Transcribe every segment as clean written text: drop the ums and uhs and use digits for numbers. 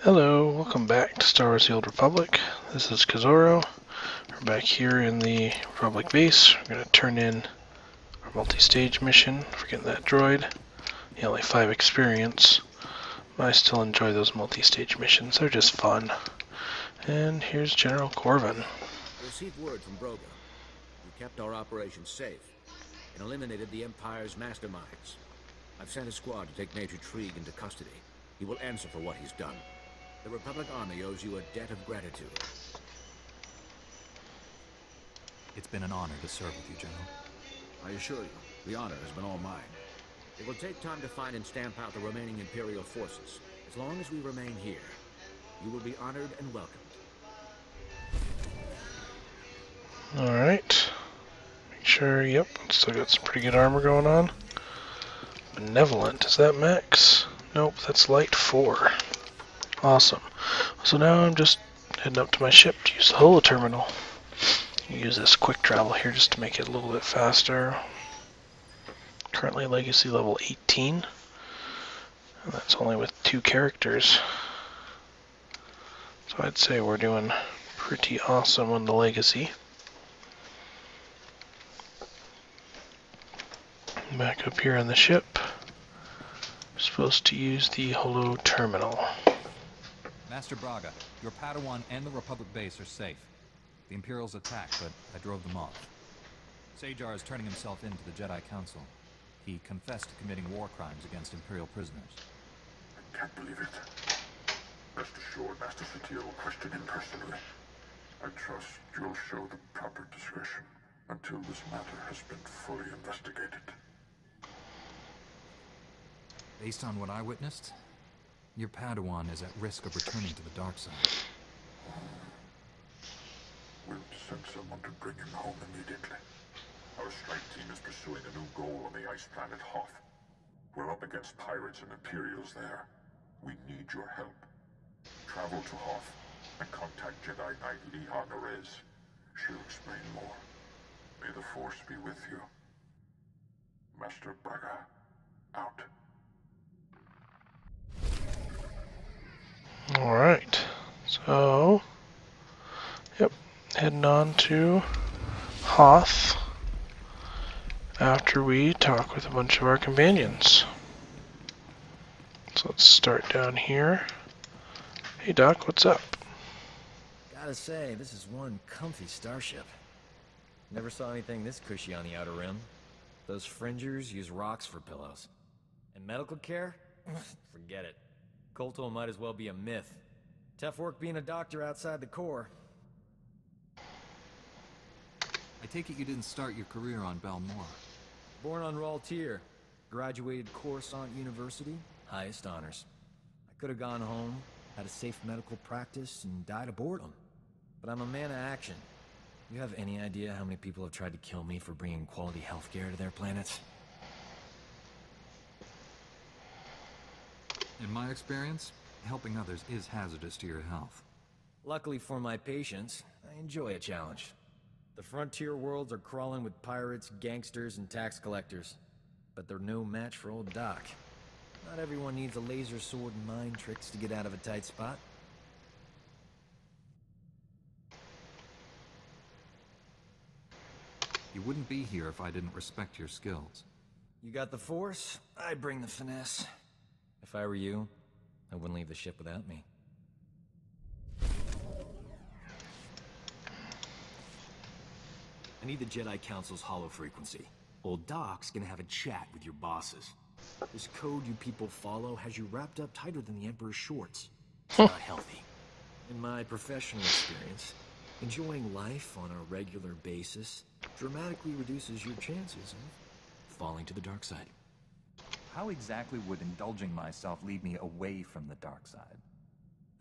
Hello, welcome back to Star Wars: The Old Republic. This is Kazoro. We're back here in the Republic base. We're going to turn in our multi-stage mission for getting that droid. Yeah, only 5 experience. But I still enjoy those multi-stage missions. They're just fun. And here's General Corvin. I received word from Broga. You kept our operation safe and eliminated the Empire's masterminds. I've sent a squad to take Major Trigue into custody. He will answer for what he's done. The Republic Army owes you a debt of gratitude. It's been an honor to serve with you, General. I assure you, the honor has been all mine. It will take time to find and stamp out the remaining Imperial forces. As long as we remain here, you will be honored and welcomed. Alright. Make sure, yep, still got some pretty good armor going on. Benevolent, is that max? Nope, that's light 4. Awesome. So now I'm just heading up to my ship to use the holo terminal. Use this quick travel here just to make it a little bit faster. Currently legacy level 18. And that's only with 2 characters. So I'd say we're doing pretty awesome on the legacy. Back up here on the ship. We're supposed to use the holo terminal. Master Braga, your Padawan and the Republic base are safe. The Imperials attacked, but I drove them off. Sajar is turning himself in to the Jedi Council. He confessed to committing war crimes against Imperial prisoners. I can't believe it. Rest assured, Master Satya will question him personally. I trust you'll show the proper discretion until this matter has been fully investigated. Based on what I witnessed, your Padawan is at risk of returning to the dark side. We'll send someone to bring him home immediately. Our strike team is pursuing a new goal on the ice planet Hoth. We're up against pirates and Imperials there. We need your help. Travel to Hoth and contact Jedi Knight Liha Nerez. She'll explain more. May the Force be with you. Master Braga, out. Alright, so, yep, heading on to Hoth after we talk with a bunch of our companions. So let's start down here. Hey Doc, what's up? Gotta say, this is one comfy starship. Never saw anything this cushy on the Outer Rim. Those fringers use rocks for pillows. And medical care? Forget it. Kolto might as well be a myth. Tough work being a doctor outside the Corps. I take it you didn't start your career on Balmor. Born on Raltier. Graduated Coruscant University. Highest honors. I could have gone home, had a safe medical practice, and died of boredom. But I'm a man of action. You have any idea how many people have tried to kill me for bringing quality healthcare to their planets? In my experience, helping others is hazardous to your health. Luckily for my patients, I enjoy a challenge. The frontier worlds are crawling with pirates, gangsters, and tax collectors. But they're no match for old Doc. Not everyone needs a laser sword and mind tricks to get out of a tight spot. You wouldn't be here if I didn't respect your skills. You got the Force, I bring the finesse. If I were you, I wouldn't leave the ship without me. I need the Jedi Council's hollow frequency. Old Doc's gonna have a chat with your bosses. This code you people follow has you wrapped up tighter than the Emperor's shorts. It's not healthy. In my professional experience, enjoying life on a regular basis dramatically reduces your chances of falling to the dark side. How exactly would indulging myself lead me away from the dark side?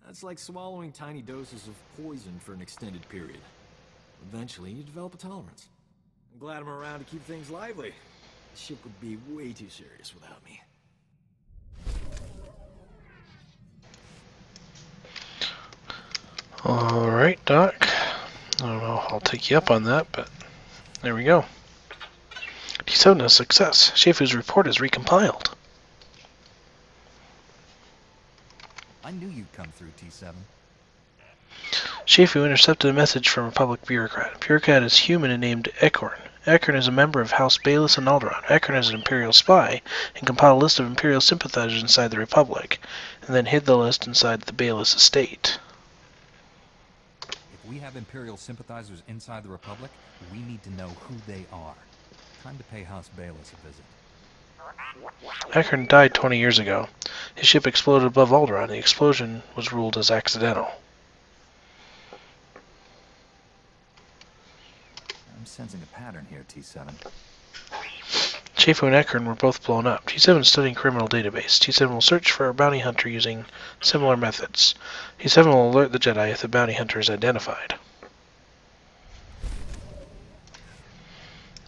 That's like swallowing tiny doses of poison for an extended period. Eventually, you develop a tolerance. I'm glad I'm around to keep things lively. The ship would be way too serious without me. Alright Doc, I don't know, I'll take you up on that, but there we go. D7 is a success. Shefu's report is recompiled. I knew you'd come through, T7. Shifu intercepted a message from a Republic bureaucrat. Bureaucrat is human and named Ekorn. Ekorn is a member of House Bayless and Alderaan. Ekorn is an Imperial spy and compiled a list of Imperial sympathizers inside the Republic, and then hid the list inside the Bayless estate. If we have Imperial sympathizers inside the Republic, we need to know who they are. Time to pay House Bayless a visit. Ekorn died 20 years ago. His ship exploded above Alderaan. The explosion was ruled as accidental. I'm sensing a pattern here, T7. Shifu and Ekorn were both blown up. T7 is studying criminal database. T7 will search for a bounty hunter using similar methods. T7 will alert the Jedi if the bounty hunter is identified.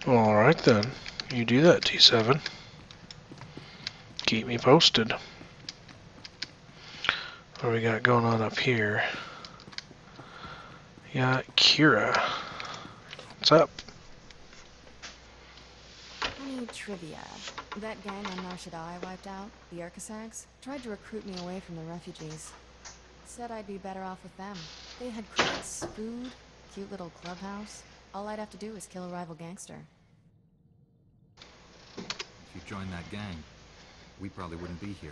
Alright then. You do that, T7. Keep me posted. What do we got going on up here? We got Kira. What's up? Funny trivia. That gang on Nar Shaddaa I wiped out, the Urkasags, tried to recruit me away from the refugees. Said I'd be better off with them. They had crates, food, cute little clubhouse. All I'd have to do is kill a rival gangster. If you joined that gang, we probably wouldn't be here.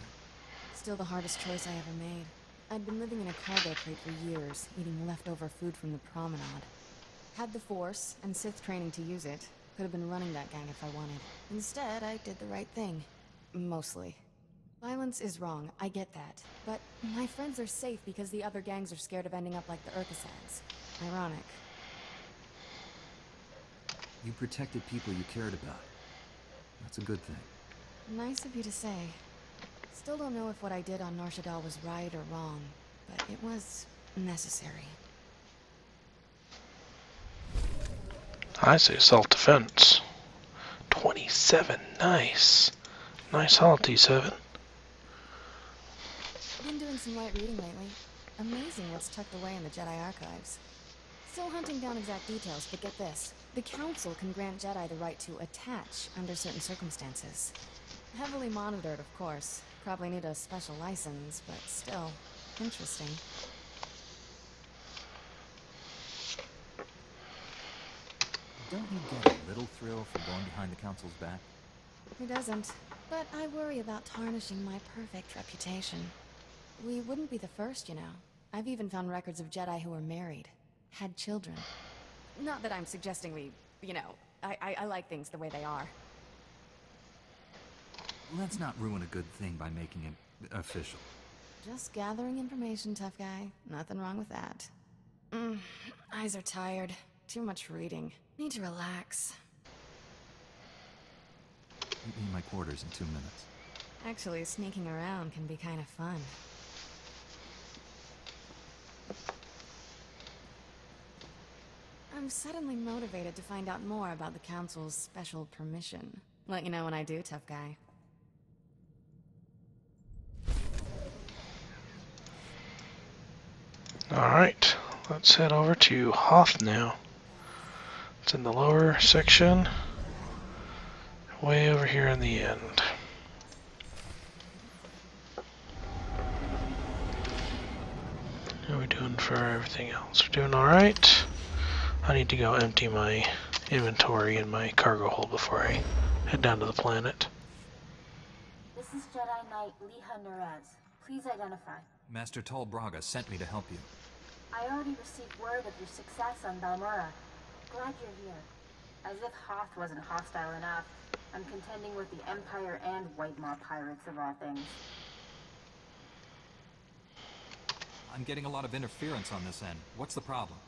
Still the hardest choice I ever made. I'd been living in a cargo crate for years, eating leftover food from the promenade. Had the Force and Sith training to use it. Could have been running that gang if I wanted. Instead, I did the right thing. Mostly. Violence is wrong, I get that. But my friends are safe because the other gangs are scared of ending up like the Urkasags. Ironic. You protected people you cared about. That's a good thing. Nice of you to say. Still don't know if what I did on Nar Shaddaa was right or wrong, but it was necessary. I say self-defense. 27, nice. Nice haul, T7. Been doing some light reading lately. Amazing what's tucked away in the Jedi archives. Still hunting down exact details, but get this. The Council can grant Jedi the right to attach under certain circumstances. Heavily monitored, of course. Probably need a special license, but still, interesting. Don't you get a little thrill from going behind the Council's back? Who doesn't? But I worry about tarnishing my perfect reputation. We wouldn't be the first, you know. I've even found records of Jedi who were married. Had children. Not that I'm suggesting we, you know, I like things the way they are. Let's not ruin a good thing by making it official. Just gathering information, tough guy. Nothing wrong with that. Eyes are tired. Too much reading. Need to relax. Meet me in my quarters in 2 minutes. Actually, sneaking around can be kind of fun. I'm suddenly motivated to find out more about the Council's special permission. Let you know when I do, tough guy. Alright, let's head over to Hoth now. It's in the lower section. Way over here in the end. How are we doing for everything else? We're doing alright. I need to go empty my inventory in my cargo hold before I head down to the planet. This is Jedi Knight Liha Nerez. Please identify. Master Tol Braga sent me to help you. I already received word of your success on Balmora. Glad you're here. As if Hoth wasn't hostile enough, I'm contending with the Empire and White Maw pirates of all things. I'm getting a lot of interference on this end. What's the problem?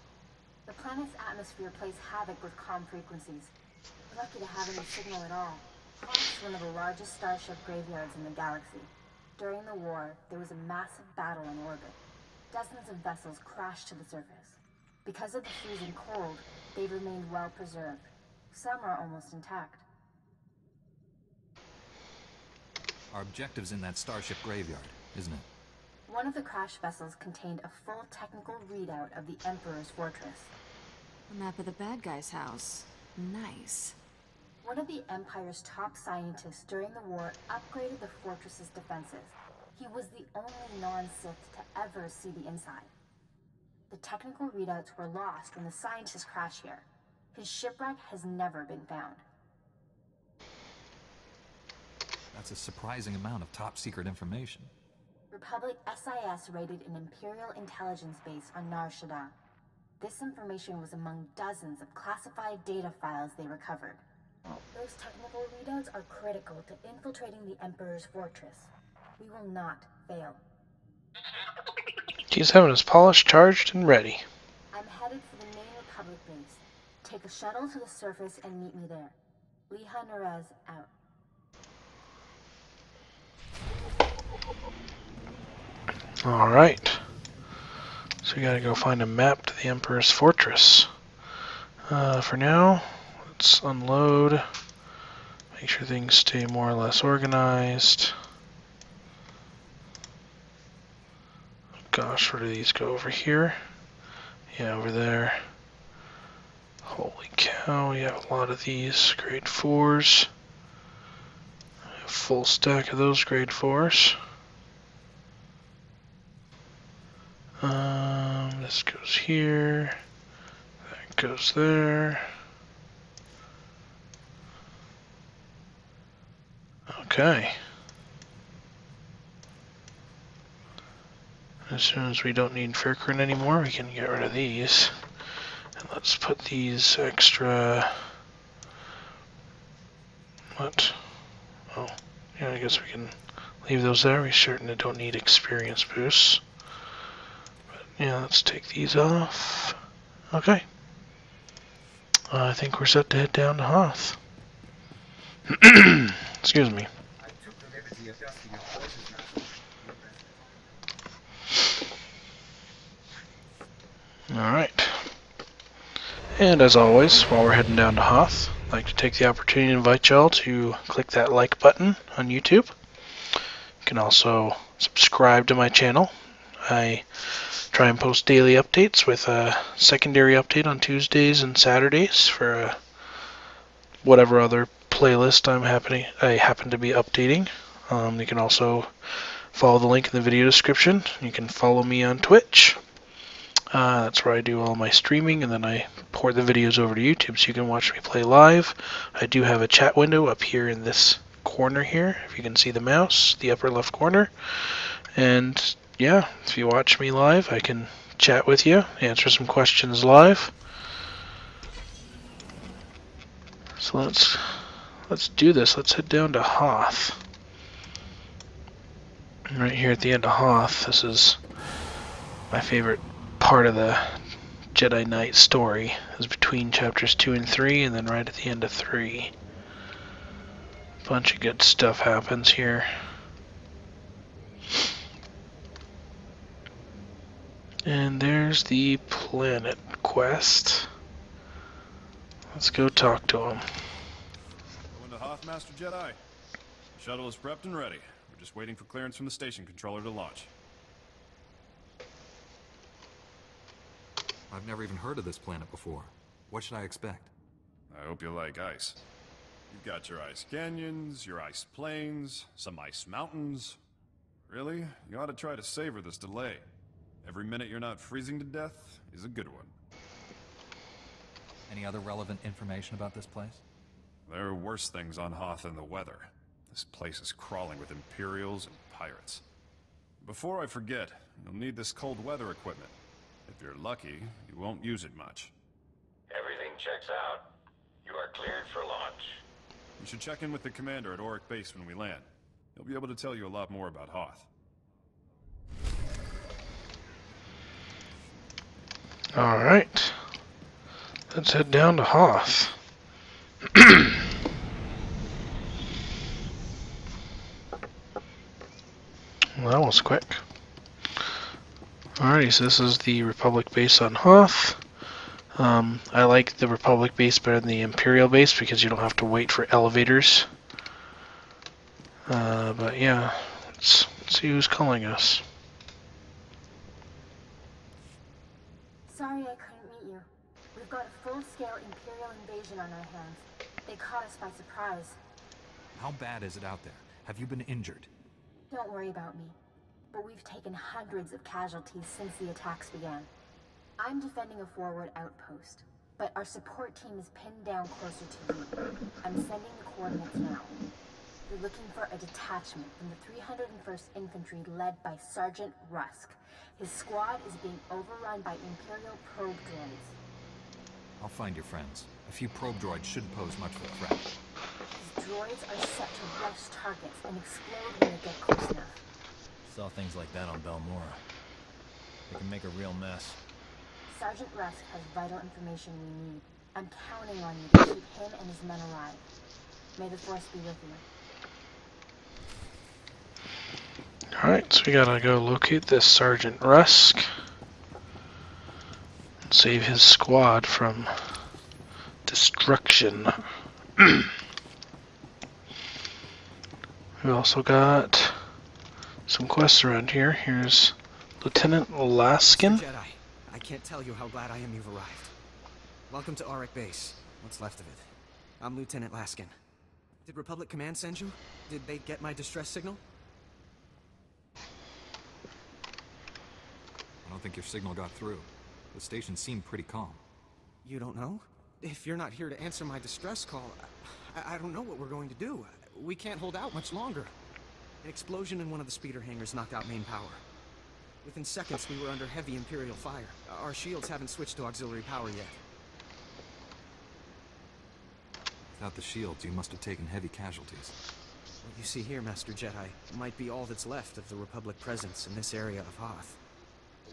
The planet's atmosphere plays havoc with comm frequencies. We're lucky to have any signal at all. Hoth is one of the largest starship graveyards in the galaxy. During the war, there was a massive battle in orbit. Dozens of vessels crashed to the surface. Because of the freezing cold, they've remained well preserved. Some are almost intact. Our objective's in that starship graveyard, isn't it? One of the crash vessels contained a full technical readout of the Emperor's fortress. A map of the bad guy's house. Nice. One of the Empire's top scientists during the war upgraded the fortress's defenses. He was the only non-Sith to ever see the inside. The technical readouts were lost when the scientists crashed here. His shipwreck has never been found. That's a surprising amount of top-secret information. Republic SIS raided an Imperial intelligence base on Nar Shaddaa. This information was among dozens of classified data files they recovered. Those technical readouts are critical to infiltrating the Emperor's fortress. We will not fail. He's having his polish charged and ready. I'm headed for the main Republic base. Take a shuttle to the surface and meet me there. Liha Nerez out. Alright. So we gotta go find a map to the Emperor's fortress. For now, let's unload. Make sure things stay more or less organized. Gosh, where do these go? Over here? Yeah, over there. Holy cow, we have a lot of these grade 4s. A full stack of those grade 4s. This goes here. That goes there. Okay. As soon as we don't need Firkrin anymore, we can get rid of these. And let's put these extra... What? Oh, yeah, I guess we can leave those there. We certainly don't need experience boosts. But yeah, let's take these off. Okay. I think we're set to head down to Hoth. Excuse me. Alright. And as always, while we're heading down to Hoth, I'd like to take the opportunity to invite y'all to click that like button on YouTube. You can also subscribe to my channel. I try and post daily updates with a secondary update on Tuesdays and Saturdays for whatever other playlist I happen to be updating. You can also follow the link in the video description. You can follow me on Twitch. That's where I do all my streaming, and then I port the videos over to YouTube so you can watch me play live. I do have a chat window up here in this corner here, if you can see the mouse, the upper left corner. And yeah, if you watch me live, I can chat with you, answer some questions live. So let's do this. Let's head down to Hoth. Right here at the end of Hoth, this is my favorite part of the Jedi Knight story, is between chapters 2 and 3, and then right at the end of 3. A bunch of good stuff happens here. And there's the planet quest. Let's go talk to him. Going to Hoth, Master Jedi. The shuttle is prepped and ready. We're just waiting for clearance from the station controller to launch. I've never even heard of this planet before. What should I expect? I hope you like ice. You've got your ice canyons, your ice plains, some ice mountains. Really? You ought to try to savor this delay. Every minute you're not freezing to death is a good one. Any other relevant information about this place? There are worse things on Hoth than the weather. This place is crawling with Imperials and pirates. Before I forget, you'll need this cold weather equipment. If you're lucky, you won't use it much. Everything checks out. You are cleared for launch. You should check in with the commander at Auric Base when we land. He'll be able to tell you a lot more about Hoth. Alright. Let's head down to Hoth. Well, that was quick. Alrighty, so this is the Republic base on Hoth. I like the Republic base better than the Imperial base because you don't have to wait for elevators. But yeah, let's see who's calling us. Sorry I couldn't meet you. We've got a full-scale Imperial invasion on our hands. They caught us by surprise. How bad is it out there? Have you been injured? Don't worry about me. but we've taken hundreds of casualties since the attacks began. I'm defending a forward outpost, but our support team is pinned down closer to you. I'm sending the coordinates now. You're looking for a detachment from the 301st Infantry led by Sergeant Rusk. His squad is being overrun by Imperial probe droids. I'll find your friends. A few probe droids shouldn't pose much of a threat. These droids are set to rush targets and explode when they get close enough. Saw things like that on Belmora. They can make a real mess. Sergeant Rusk has vital information we need. I'm counting on you to keep him and his men alive. May the Force be with you. Alright, so we gotta go locate this Sergeant Rusk. And save his squad from destruction. We also got some quests around here. Here's Lieutenant Laskin. Jedi, I can't tell you how glad I am you've arrived. Welcome to Auric Base. What's left of it. I'm Lieutenant Laskin. Did Republic Command send you? Did they get my distress signal? I don't think your signal got through. The station seemed pretty calm. You don't know? If you're not here to answer my distress call, I don't know what we're going to do. We can't hold out much longer. An explosion in one of the speeder hangars knocked out main power. Within seconds, we were under heavy Imperial fire. Our shields haven't switched to auxiliary power yet. Without the shields, you must have taken heavy casualties. What you see here, Master Jedi, might be all that's left of the Republic presence in this area of Hoth.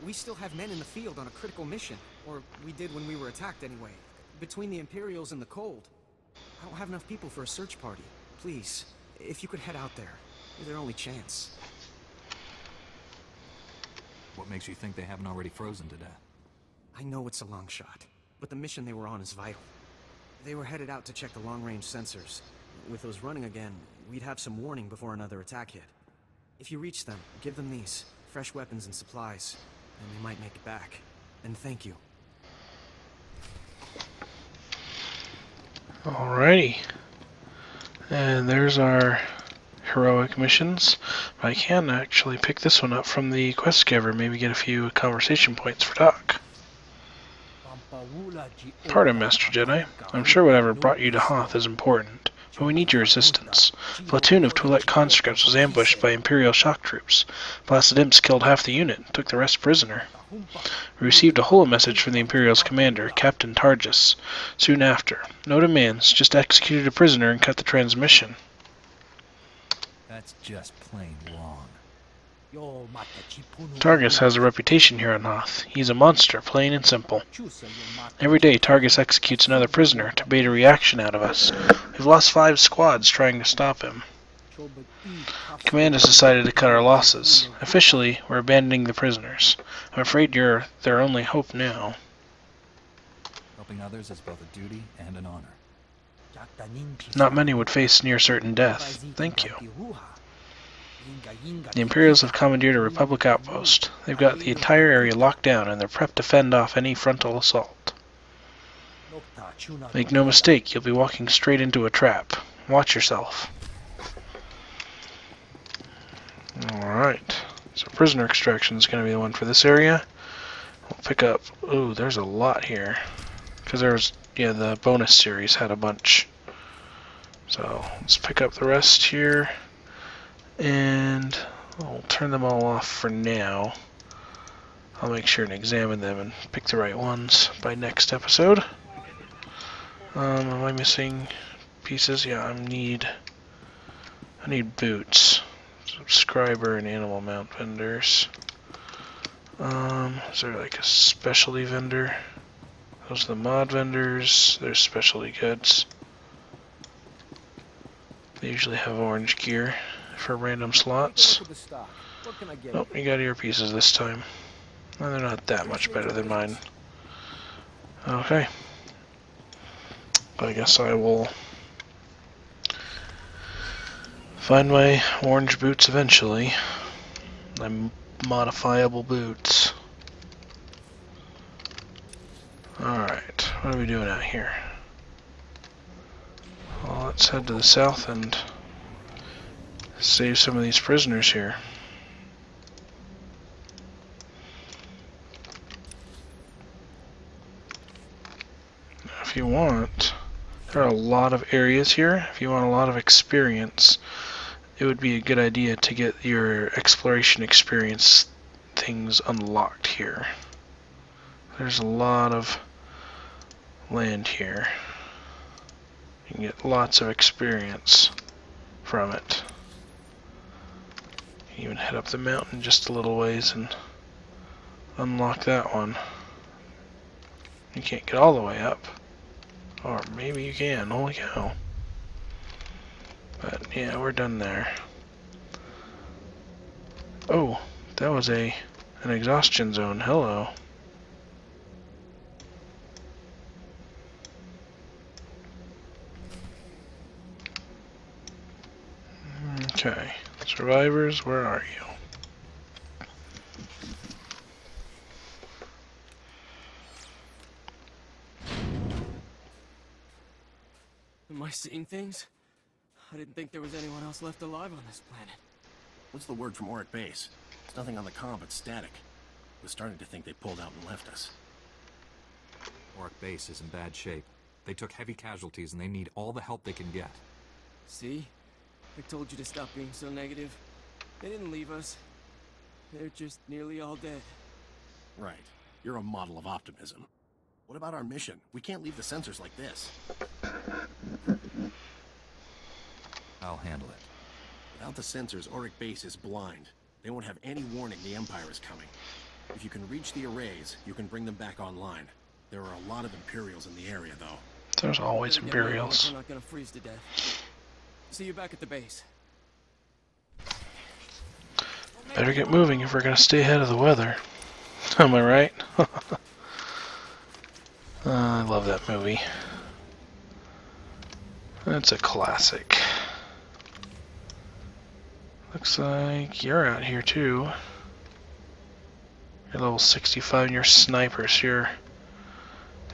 We still have men in the field on a critical mission, or we did when we were attacked anyway. Between the Imperials and the cold, I don't have enough people for a search party. Please, if you could head out there, you're their only chance. What makes you think they haven't already frozen to death? I know it's a long shot, but the mission they were on is vital. They were headed out to check the long-range sensors. With those running again, we'd have some warning before another attack hit. If you reach them, give them these, fresh weapons and supplies, and they might make it back. And thank you. Alrighty. And there's our heroic missions. I can actually pick this one up from the quest giver, maybe get a few conversation points for Doc. Pardon, Master Jedi. I'm sure whatever brought you to Hoth is important, but we need your assistance. A platoon of Twi'lek conscripts was ambushed by Imperial shock troops. Blasted imps killed half the unit and took the rest prisoner. We received a holo message from the Imperial's commander, Captain Targus, soon after. No demands, just executed a prisoner and cut the transmission. That's just plain wrong. Targus has a reputation here on Hoth. He's a monster, plain and simple. Every day Targus executes another prisoner to bait a reaction out of us. We've lost 5 squads trying to stop him. Command has decided to cut our losses. Officially, we're abandoning the prisoners. I'm afraid you're their only hope now. Helping others is both a duty and an honor. Not many would face near certain death. Thank you. The Imperials have commandeered a Republic outpost. They've got the entire area locked down and they're prepped to fend off any frontal assault. Make no mistake, you'll be walking straight into a trap. Watch yourself. Alright, so prisoner extraction is going to be the one for this area. We'll pick up, ooh, there's a lot here. Because there's, yeah, the bonus series had a bunch. So, let's pick up the rest here. And I'll turn them all off for now. I'll make sure and examine them and pick the right ones by next episode. Am I missing pieces? Yeah, I need boots. Subscriber and animal mount vendors. Is there like a specialty vendor? Those are the mod vendors. There's specialty goods. They usually have orange gear for random slots. Nope, you got earpieces this time. Well, they're not that much better than mine. Okay. I guess I will find my orange boots eventually. My modifiable boots. Alright, what are we doing out here? Well, let's head to the south and save some of these prisoners here. if you want, there are a lot of areas here. If you want a lot of experience, it would be a good idea to get your exploration experience things unlocked here. There's a lot of land here. You can get lots of experience from it. You can even head up the mountain just a little ways and unlock that one. You can't get all the way up. Or maybe you can, holy cow. But yeah, we're done there. Oh, that was an exhaustion zone. Hello. Okay, survivors, where are you? Am I seeing things? I didn't think there was anyone else left alive on this planet. What's the word from Auric Base? There's nothing on the comm but static. I was starting to think they pulled out and left us. Auric Base is in bad shape. They took heavy casualties and they need all the help they can get. See? I told you to stop being so negative. They didn't leave us. They're just nearly all dead. Right. You're a model of optimism. What about our mission? We can't leave the sensors like this. I'll handle it. Without the sensors, Auric Base is blind. They won't have any warning the Empire is coming. If you can reach the arrays, you can bring them back online. There are a lot of Imperials in the area, though. There's always Imperials. We're not gonna freeze to death. See you back at the base. Better get moving if we're gonna stay ahead of the weather. Am I right? I love that movie. That's a classic. Looks like you're out here too. You're level 65 and you're snipers. You're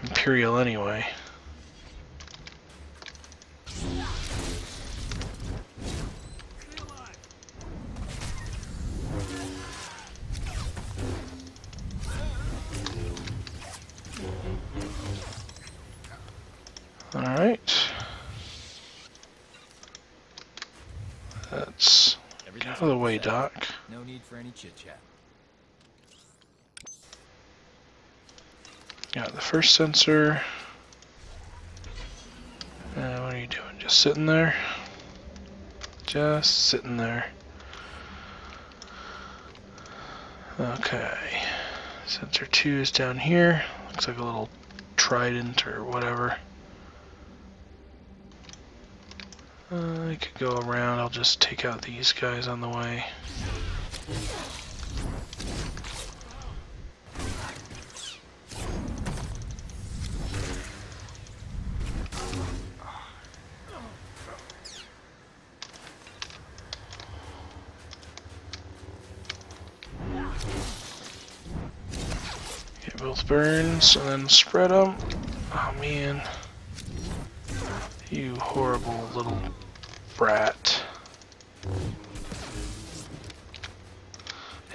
Imperial anyway. Alright. That's out of the way, Doc. No need for any chit-chat. Got the first sensor. What are you doing? Just sitting there? Just sitting there. Okay. Sensor 2 is down here. Looks like a little trident or whatever. I could go around. I'll just take out these guys on the way. Get both burns and then spread them. Oh man. You horrible little brat.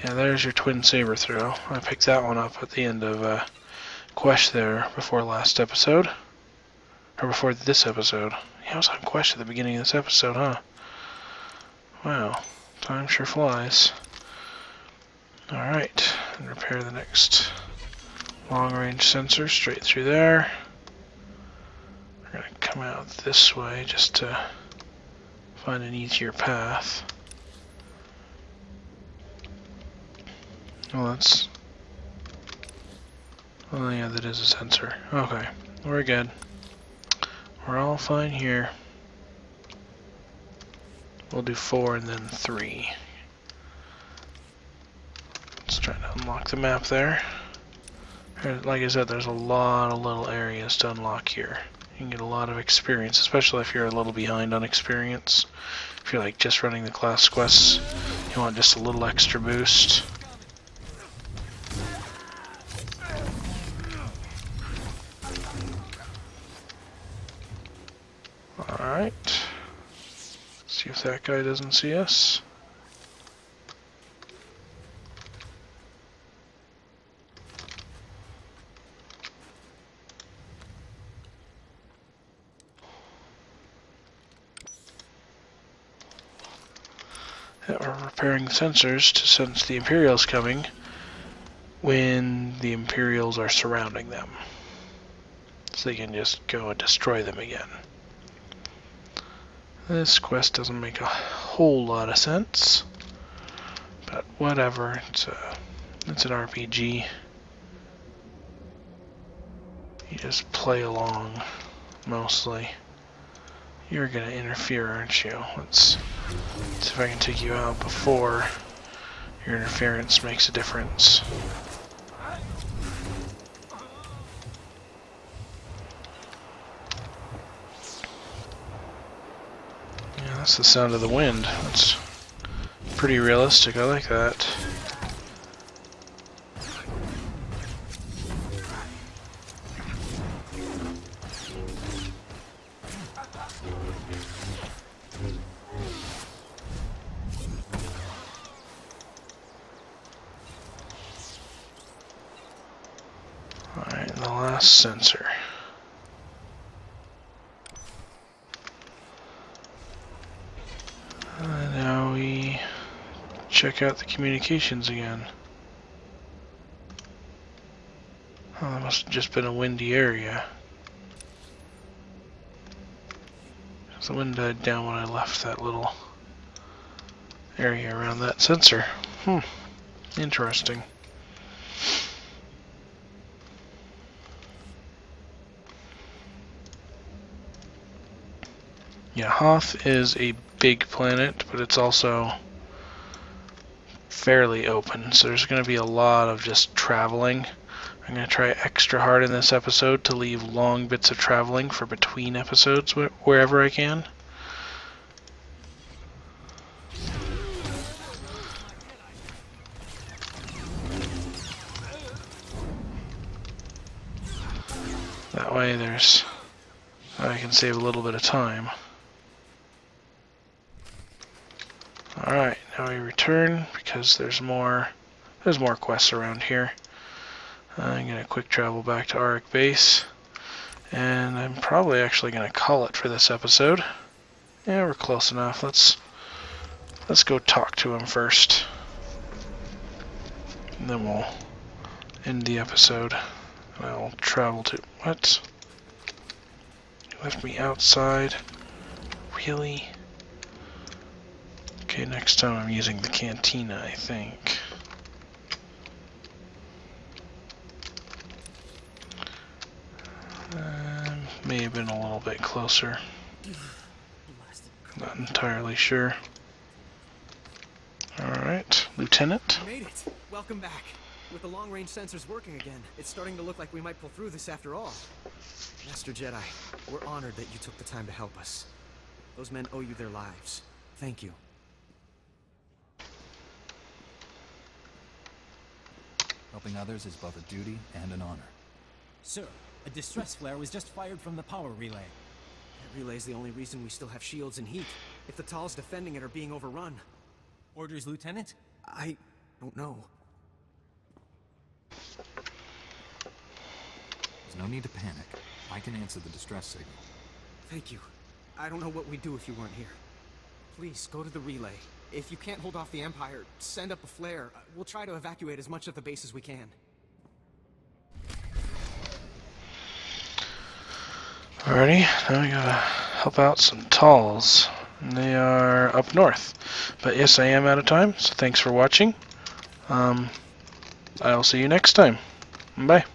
Yeah, there's your twin saber throw. I picked that one up at the end of Quest there before last episode. Or before this episode. Yeah, I was on Quest at the beginning of this episode, huh? Wow. Time sure flies. Alright. And repair the next long-range sensor straight through there. We're going to come out this way just to find an easier path. Well, that's... Oh yeah, that is a sensor. Okay, we're good. We're all fine here. We'll do 4 and then 3. Let's try to unlock the map there. Like I said, there's a lot of little areas to unlock here. You can get a lot of experience, especially if you're a little behind on experience. If you're like just running the class quests, you want just a little extra boost. Alright. See if that guy doesn't see us. that we're repairing the sensors to sense the Imperials coming when the Imperials are surrounding them. So they can just go and destroy them again. This quest doesn't make a whole lot of sense, but whatever, it's an RPG. You just play along, mostly. You're gonna interfere, aren't you? Let's see if I can take you out before your interference makes a difference. Yeah, that's the sound of the wind. That's pretty realistic. I like that. Alright, the last sensor. Now we check out the communications again. Oh, that must have just been a windy area. The wind died down when I left that little area around that sensor. Interesting. Yeah, Hoth is a big planet, but it's also fairly open, so there's going to be a lot of just traveling. I'm going to try extra hard in this episode to leave long bits of traveling for between episodes wherever I can. That way I can save a little bit of time. Alright, now we return because there's more quests around here. I'm going to quick travel back to Auric Base, and I'm probably actually going to call it for this episode. Yeah, we're close enough. Let's go talk to him first, and then we'll end the episode. I'll travel to... What? You left me outside? Really? Okay, next time I'm using the cantina, I think. May have been a little bit closer. Not entirely sure. Alright, Lieutenant. We made it! Welcome back. With the long-range sensors working again, it's starting to look like we might pull through this after all. Master Jedi, we're honored that you took the time to help us. Those men owe you their lives. Thank you. Helping others is both a duty and an honor. Sir, a distress flare was just fired from the power relay. That relay's the only reason we still have shields and heat. If the Tals defending it are being overrun. Orders, Lieutenant? I don't know. There's no need to panic. I can answer the distress signal. Thank you. I don't know what we'd do if you weren't here. Please, go to the relay. If you can't hold off the Empire, send up a flare. We'll try to evacuate as much of the base as we can. Alrighty, now we gotta help out some Tals. They are up north. But yes, I am out of time, so thanks for watching. I'll see you next time. Bye.